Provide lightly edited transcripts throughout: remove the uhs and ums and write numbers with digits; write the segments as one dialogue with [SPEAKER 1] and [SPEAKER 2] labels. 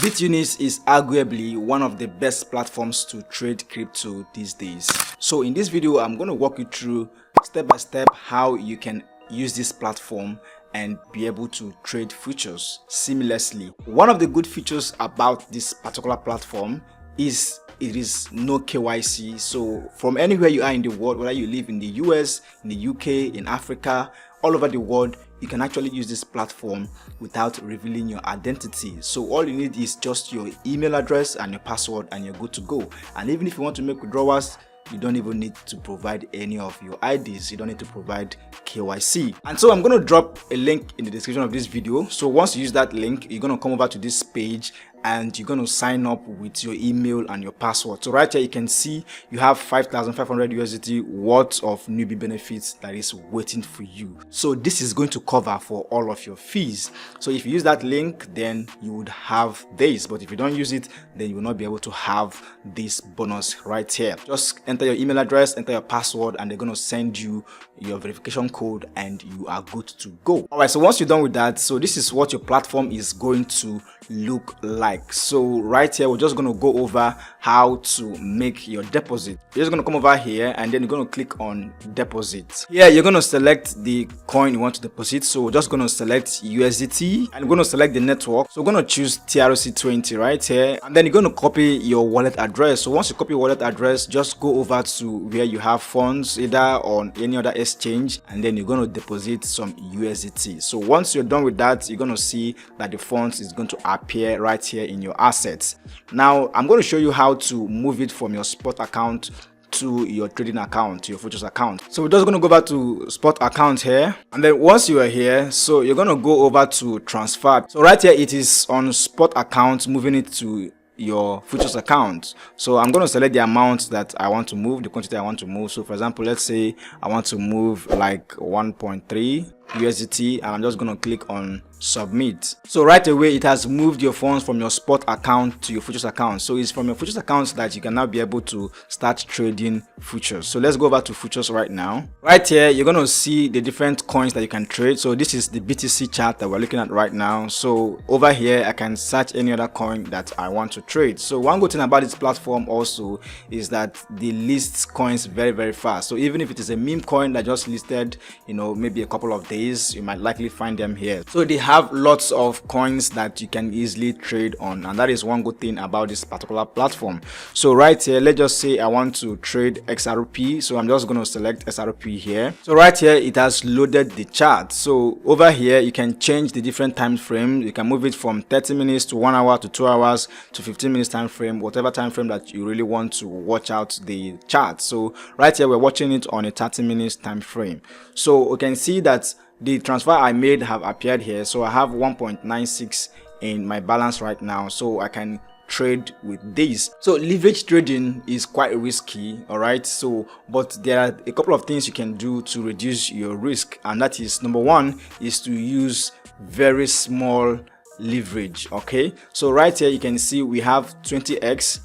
[SPEAKER 1] Bitunix is arguably one of the best platforms to trade crypto these days. So in this video, I'm going to walk you through step by step how you can use this platform and be able to trade futures seamlessly. One of the good features about this particular platform is it is no KYC. So from anywhere you are in the world, whether you live in the US, in the UK, in Africa, all over the world, you can actually use this platform without revealing your identity. So all you need is just your email address and your password and you're good to go. And even if you want to make withdrawals, you don't even need to provide any of your IDs. You don't need to provide KYC. And so I'm going to drop a link in the description of this video. So once you use that link, you're going to come over to this page and you're going to sign up with your email and your password. So right here you can see you have 5,500 USDT worth of newbie benefits that is waiting for you. So this is going to cover for all of your fees. So if you use that link, then you would have this, but if you don't use it, then you will not be able to have this bonus right here. Just enter your email address, enter your password, and they're going to send you your verification code and you are good to go. All right, so once you're done with that, so this is what your platform is going to look like. So right here we're just going to go over how to make your deposit. You're just going to come over here and then you're going to click on deposit. Here you're going to select the coin you want to deposit. So we're just going to select USDT and we're going to select the network. So we're going to choose TRC20 right here, and then you're going to copy your wallet address. So once you copy your wallet address, just go over to where you have funds, either on any other exchange, and then you're going to deposit some USDT. So once you're done with that, you're going to see that the funds is going to appear right here in your assets. Now I'm going to show you how to move it from your spot account to your trading account, to your futures account. So we're just going to go back to spot account here, and then once you are here, so you're going to go over to transfer. So right here it is on spot account, moving it to your futures account. So I'm going to select the amount that I want to move, the quantity I want to move. So for example, let's say I want to move like 1.3 USDT, and I'm just going to click on submit. So right away it has moved your funds from your spot account to your futures account. So it's from your futures account that you can now be able to start trading futures. So let's go over to futures right now. Right here you're going to see the different coins that you can trade. So this is the BTC chart that we're looking at right now. So over here I can search any other coin that I want to trade. So one good thing about this platform also is that they list coins very fast. So even if it is a meme coin that just listed, maybe a couple of days, you might likely find them here. So they have lots of coins that you can easily trade on, and that is one good thing about this particular platform. So right here, let's just say I want to trade XRP. So I'm just going to select XRP here. So right here it has loaded the chart. So over here you can change the different time frame. You can move it from 30 minutes to 1 hour to 2 hours to 15 minutes time frame, whatever time frame that you really want to watch out the chart. So right here we're watching it on a 30 minutes time frame. So we can see that the transfer I made have appeared here. So I have 1.96 in my balance right now, so I can trade with this. So leverage trading is quite risky, all right? So but there are a couple of things you can do to reduce your risk, and that is, number one is to use very small leverage. Okay, so right here you can see we have 20x,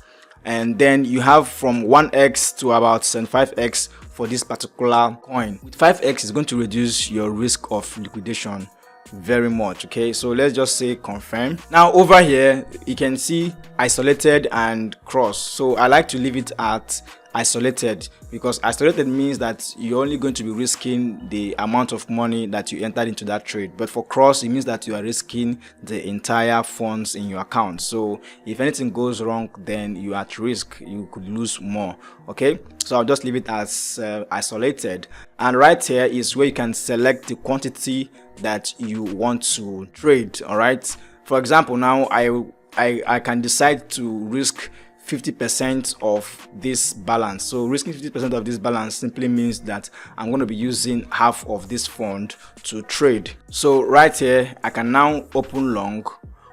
[SPEAKER 1] and then you have from 1x to about 75x for this particular coin. With 5x is going to reduce your risk of liquidation very much. Okay, so let's just say confirm. Now over here you can see isolated and cross. So I like to leave it at isolated, because isolated means that you're only going to be risking the amount of money that you entered into that trade, but for cross it means that you are risking the entire funds in your account. So if anything goes wrong, then you are at risk, you could lose more. Okay, so I'll just leave it as isolated, and right here is where you can select the quantity that you want to trade. All right, for example, now I can decide to risk 50% of this balance. So risking 50% of this balance simply means that I'm going to be using half of this fund to trade. So right here I can now open long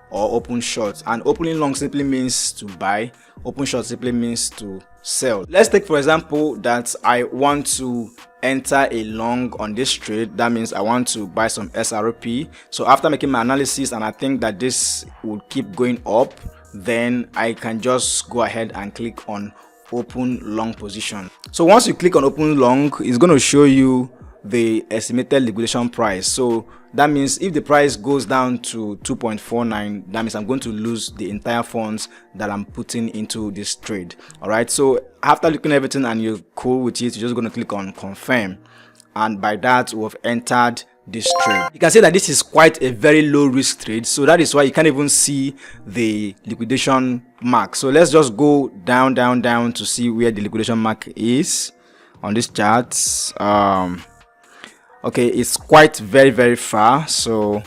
[SPEAKER 1] or open short, and opening long simply means to buy, open short simply means to sell. Let's take for example that I want to enter a long on this trade. That means I want to buy some SRP. So after making my analysis and I think that this will keep going up, then I can just go ahead and click on open long position. So once you click on open long, it's going to show you the estimated liquidation price. So That means if the price goes down to 2.49, that means I'm going to lose the entire funds that I'm putting into this trade. All right, so after looking at everything and you're cool with it, you're just going to click on confirm, and by that we've entered this trade. You can see that this is quite a very low risk trade, so that is why you can't even see the liquidation mark. So let's just go down to see where the liquidation mark is on this chart. Okay, it's quite very far, so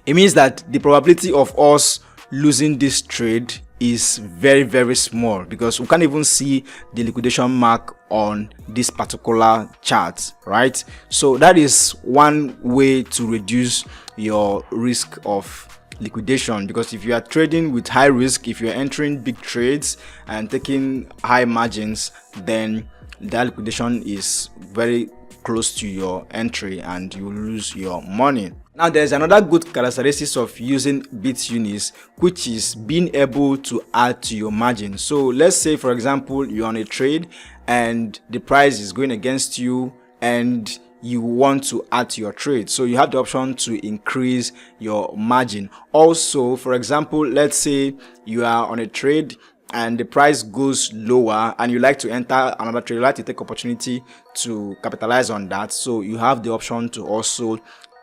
[SPEAKER 1] it means that the probability of us losing this trade is very small, because we can't even see the liquidation mark on this particular chart, right? So that is one way to reduce your risk of liquidation, because if you are trading with high risk, if you're entering big trades and taking high margins, then that liquidation is very close to your entry and you lose your money. Now there's another good characteristic of using Bitunix, which is being able to add to your margin. So let's say, for example, you're on a trade and the price is going against you and you want to add to your trade, so you have the option to increase your margin. Also, for example, let's say you are on a trade and the price goes lower and you like to enter another trade, you like to take opportunity to capitalize on that, so you have the option to also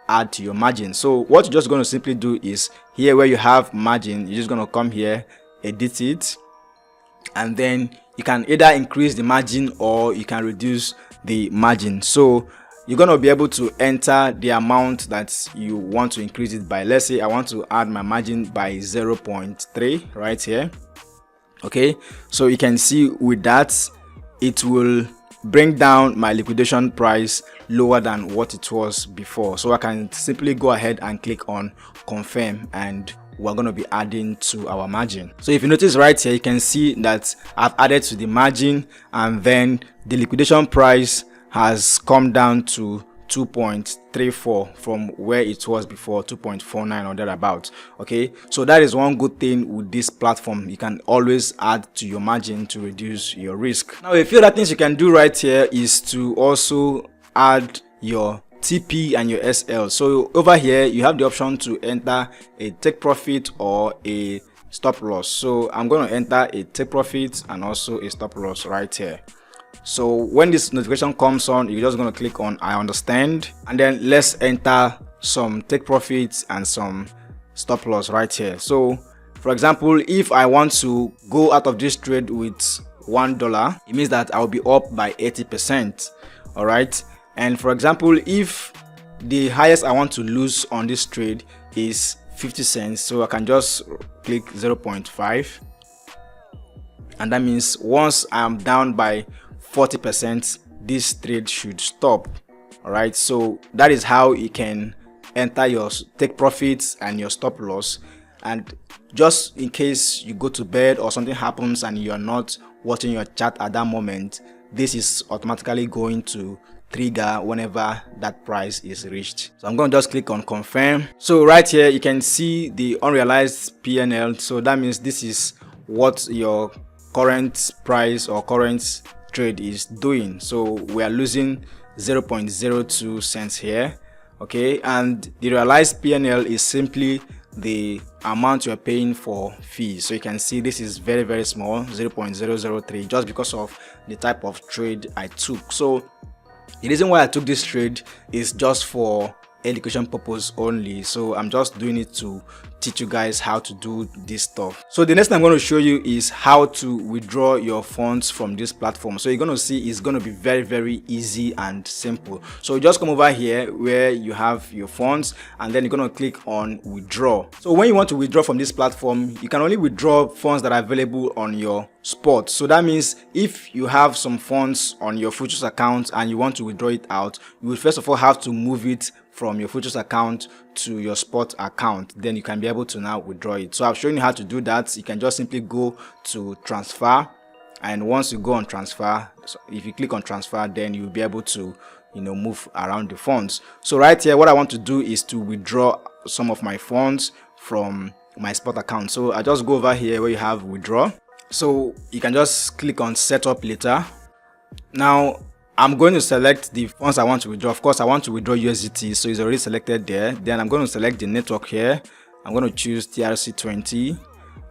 [SPEAKER 1] add to your margin. So what you're just going to simply do is, here where you have margin, you're just going to come here, edit it, and then you can either increase the margin or you can reduce the margin. So you're going to be able to enter the amount that you want to increase it by. Let's say I want to add my margin by 0.3 right here. Okay, so you can see with that it will bring down my liquidation price lower than what it was before. So I can simply go ahead and click on confirm, and we're going to be adding to our margin. So if you notice right here, you can see that I've added to the margin, and then the liquidation price has come down to 2.34 from where it was before, 2.49 or thereabout. Okay, so that is one good thing with this platform. You can always add to your margin to reduce your risk. Now a few other things you can do right here is to also add your TP and your SL. So over here you have the option to enter a take profit or a stop loss. So I'm going to enter a take profit and also a stop loss right here. So when this notification comes on, you're just going to click on I understand, and then let's enter some take profits and some stop loss right here. So for example, if I want to go out of this trade with $1, it means that I'll be up by 80%. All right, and for example, if the highest I want to lose on this trade is 50 cents, so I can just click 0.5, and that means once I'm down by 40%, this trade should stop. All right, so that is how you can enter your take profits and your stop loss. And just in case you go to bed or something happens and you're not watching your chart at that moment, this is automatically going to trigger whenever that price is reached. So I'm going to just click on confirm. So right here you can see the unrealized PNL. So that means this is what your current price or current trade is doing. So we are losing 0.02 cents here. Okay, and the realized PNL is simply the amount you are paying for fees. So you can see this is very small, 0.003, just because of the type of trade I took. So the reason why I took this trade is just for education purpose only. So I'm just doing it to teach you guys how to do this stuff. So the next thing I'm going to show you is how to withdraw your funds from this platform. So you're going to see it's going to be very easy and simple. So you just come over here where you have your funds, and then you're going to click on withdraw. So when you want to withdraw from this platform, you can only withdraw funds that are available on your spot. So that means if you have some funds on your futures account and you want to withdraw it out, you will first of all have to move it from your futures account to your spot account. Then you can be able to now withdraw it. So I've shown you how to do that. You can just simply go to transfer, and once you go on transfer, so if you click on transfer, then you'll be able to move around the funds. So right here what I want to do is to withdraw some of my funds from my spot account. So I just go over here where you have withdraw. So you can just click on set up later. Now I'm going to select the funds I want to withdraw. Of course, I want to withdraw USDT, so it's already selected there. Then I'm going to select the network here. I'm going to choose TRC20,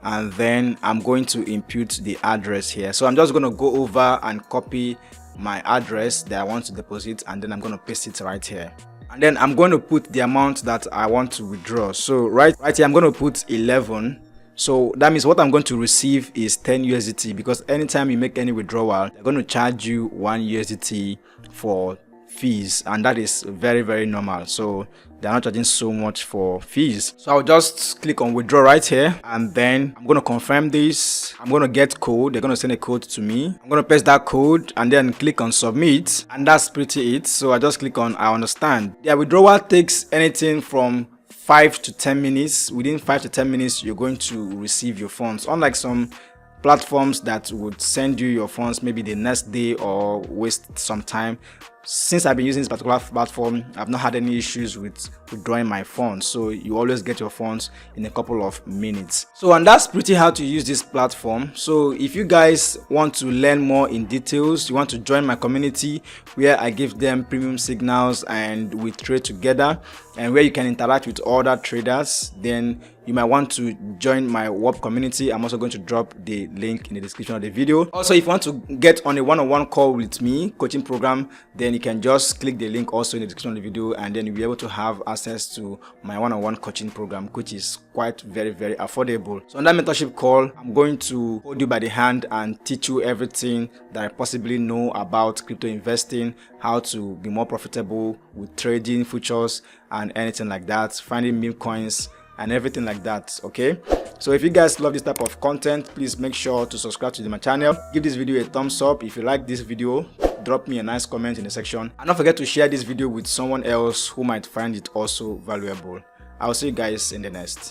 [SPEAKER 1] and then I'm going to input the address here. So I'm just going to go over and copy my address that I want to deposit, and then I'm going to paste it right here. And then I'm going to put the amount that I want to withdraw. So right here I'm going to put 11. So that means what I'm going to receive is 10 USDT, because anytime you make any withdrawal, they're going to charge you 1 USDT for fees, and that is very, very normal. So they're not charging so much for fees. So I'll just click on withdraw right here, and then I'm going to confirm this. I'm going to get code. They're going to send a code to me. I'm going to paste that code and then click on submit, and that's pretty it. So I just click on I understand. Their withdrawal takes anything from 5 to 10 minutes. Within 5 to 10 minutes, you're going to receive your funds. Unlike some platforms that would send you your funds maybe the next day or waste some time. Since I've been using this particular platform, I've not had any issues with withdrawing my funds. So you always get your funds in a couple of minutes. So, and that's pretty how to use this platform. So if you guys want to learn more in details, you want to join my community where I give them premium signals and we trade together, and where you can interact with other traders, then you might want to join my WAP community. I'm also going to drop the link in the description of the video. Also, if you want to get on a one-on-one call with me, coaching program, then you can just click the link also in the description of the video, and then you'll be able to have access to my one-on-one coaching program, which is quite very, very affordable. So on that mentorship call, I'm going to hold you by the hand and teach you everything that I possibly know about crypto investing, how to be more profitable with trading, futures, and anything like that, finding meme coins and everything like that. Okay, so if you guys love this type of content, please make sure to subscribe to my channel. Give this video a thumbs up. If you like this video, drop me a nice comment in the section, and don't forget to share this video with someone else who might find it also valuable. I'll see you guys in the next.